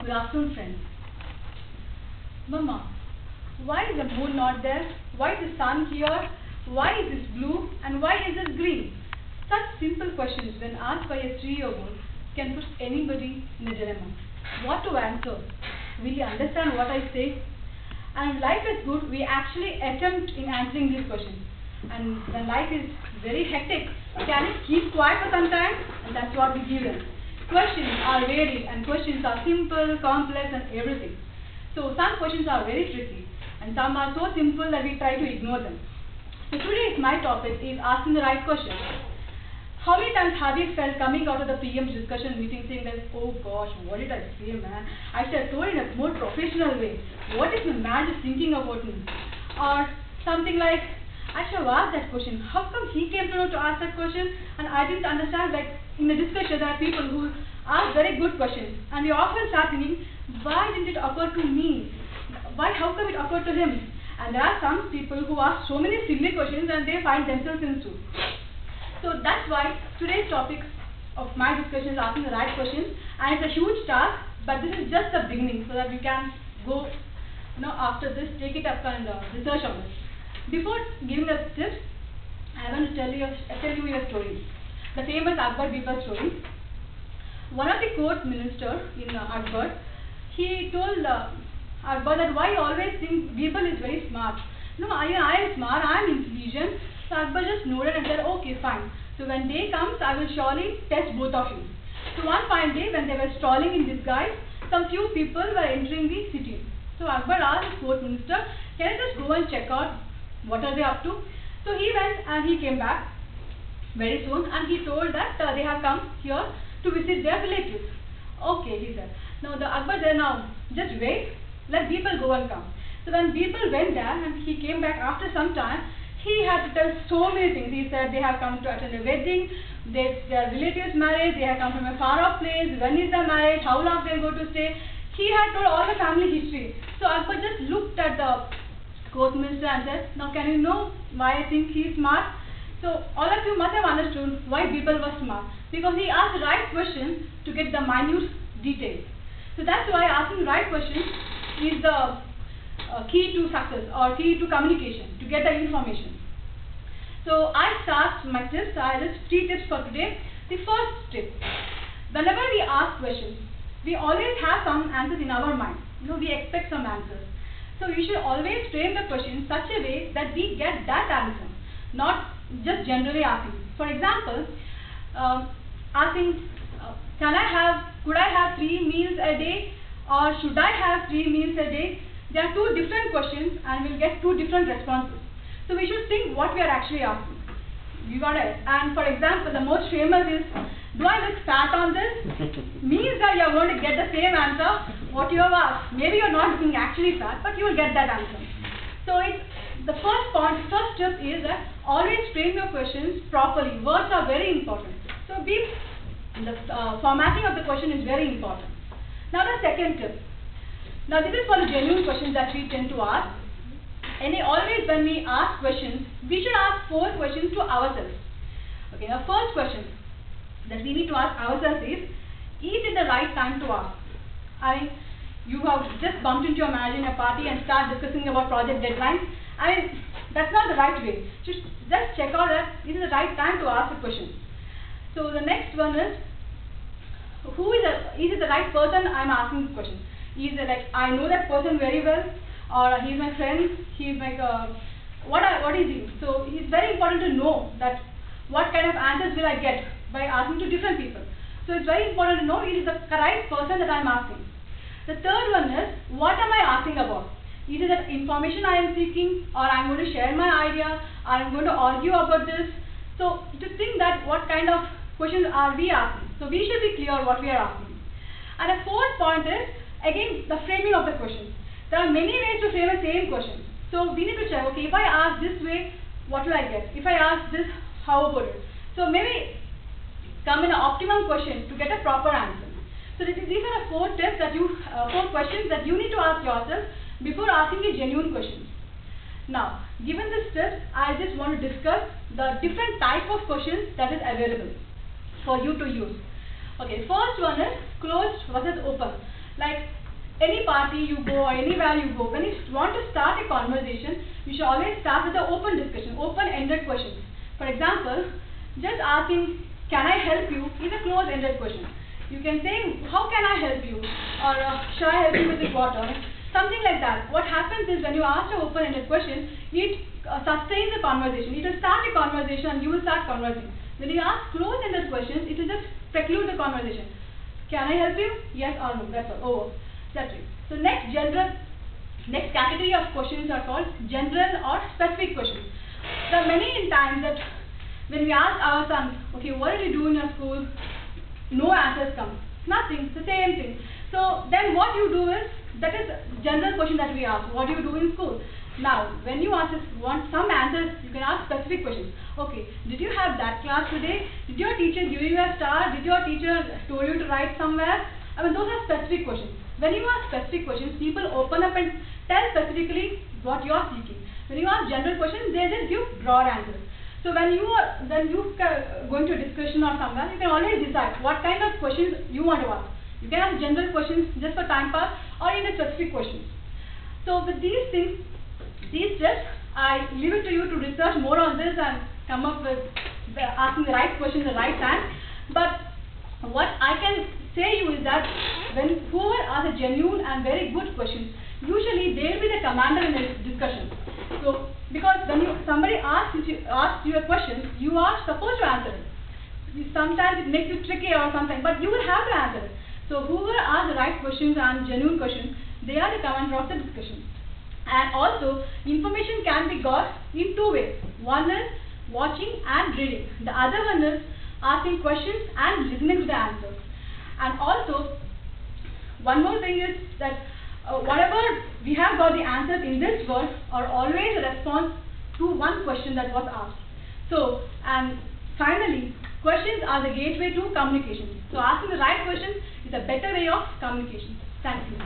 Good afternoon, friends. Mama, why is the moon not there? Why is the sun here? Why is this blue? And why is this green? Such simple questions, when asked by a 3-year-old, can put anybody in a dilemma. What to answer? Will you understand what I say? And life is good, we actually attempt in answering these questions. And when life is very hectic, can it keep quiet for some time? And that's what we give them. Questions are varied and questions are simple, complex and everything. So some questions are very tricky and some are so simple that we try to ignore them. So today's my topic is asking the right question. How many times have you felt coming out of the PM's discussion meeting saying that, oh gosh, what did I say, man? I should have told in a more professional way. What is the man just thinking about me? Or something like, I should have asked that question. How come he came to know to ask that question? And I didn't understand that in the discussion there are people who ask very good questions. And we often start thinking, why didn't it occur to me? How come it occurred to him? And there are some people who ask so many silly questions and they find themselves in soup. So that's why today's topic of my discussion is asking the right questions. And it's a huge task, but this is just the beginning so that we can go, after this, take it up and research on this. Before giving the tips, I want to tell you a story. The famous Akbar-Birbal story. One of the court ministers in Akbar, he told Akbar that why you always think Birbal is very smart. No, I am smart, I am intelligent. So Akbar just nodded and said, okay, fine. So when day comes, I will surely test both of you. So one fine day, when they were strolling in disguise, some few people were entering the city. So Akbar asked the court minister, can I just go and check out what are they up to? So he went and he came back very soon and he told that they have come here to visit their relatives. Okay, he said. Now the Akbar said, now just wait, let Birbal go and come. So when Birbal went there and he came back after some time, he had to tell so many things. He said they have come to attend a wedding, their relatives married, they have come from a far off place, when is their marriage, how long they will go to stay. He had told all the family history. So Akbar just looked at the court minister and said, now can you know why I think he is smart? So all of you must have understood why Birbal was smart. Because he asked the right question to get the minute details. So that's why asking the right question is the key to success or key to communication, to get the information. So I start my tips. I list 3 tips for today. The first tip, whenever we ask questions, we always have some answers in our mind. We expect some answers. So we should always frame the question in such a way that we get that answer, not just generally asking. For example, asking, could I have 3 meals a day, or should I have 3 meals a day? There are 2 different questions and we'll get 2 different responses. So we should think what we are actually asking. You got it? And for example, the most famous is, do I look fat on this? Means that you are going to get the same answer what you have asked. Maybe you are not looking actually fat, but you will get that answer. So the first tip is that always frame your questions properly. Words are very important. So the formatting of the question is very important. Now the second tip. Now this is for the genuine questions that we tend to ask. And always when we ask questions, we should ask 4 questions to ourselves. Okay, the first question that we need to ask ourselves is it the right time to ask? You have just bumped into your manager in a party and start discussing about project deadlines. That's not the right way. Just check out that it is the right time to ask the question. So the next one is, is it the right person I'm asking this question? Is it like, I know that person very well, or he's my friend, he's like, what is he? So it's very important to know that what kind of answers will I get by asking to different people. So it's very important to know it is the right person that I'm asking. The third one is, what am I asking about? Is it that information I am seeking, or I'm going to share my idea, or I'm going to argue about this? So to think that what kind of questions are we asking? So we should be clear what we are asking. And the fourth point is, again, the framing of the question. There are many ways to frame the same question. So we need to check, okay, if I ask this way, what will I get? If I ask this, how about it? So maybe come in an optimum question to get a proper answer. So these are the 4 tips that 4 questions that you need to ask yourself before asking a genuine question. Now, given this tips, I just want to discuss the different type of questions that is available for you to use. Okay, first one is closed versus open. Like any party you go or anywhere you go, when you want to start a conversation, you should always start with an open discussion, open-ended questions. For example, just asking, can I help you, is a closed-ended question. You can say, how can I help you? Or should I help you with the water? Something like that. What happens is when you ask an open-ended question, it sustains the conversation. It will start a conversation and you will start conversing. When you ask closed-ended questions, it will just preclude the conversation. Can I help you? Yes or no. That's all. Over. That's it. So next category of questions are called general or specific questions. There are many times that when we ask our sons, okay, what did you do in your school? No answers come. Nothing. It's the same thing. So then what you do is, that is general question that we ask. What do you do in school? Now, when you want some answers, you can ask specific questions. Okay, did you have that class today? Did your teacher give you a star? Did your teacher told you to write somewhere? I mean, those are specific questions. When you ask specific questions, people open up and tell specifically what you are seeking. When you ask general questions, they just give broad answers. So when you go into a discussion or somewhere, you can always decide what kind of questions you want to ask. You can ask general questions just for time pass or even specific questions. So with these things, these steps, I leave it to you to research more on this and come up with asking the right questions at the right time. But what I can say you is that when whoever asks a genuine and very good question, usually they will be the commander in the discussion. So because when somebody asks you a question, you are supposed to answer it. Sometimes it makes you tricky or something, but you will have to answer it. So whoever asks the right questions and genuine questions, they are the commander of the discussion. And also, information can be got in two ways. One is watching and reading. The other one is asking questions and listening to the answers. And also, one more thing is that whatever we have got the answers in this verse are always a response to one question that was asked. So, and finally, questions are the gateway to communication. So asking the right questions is a better way of communication. Thank you.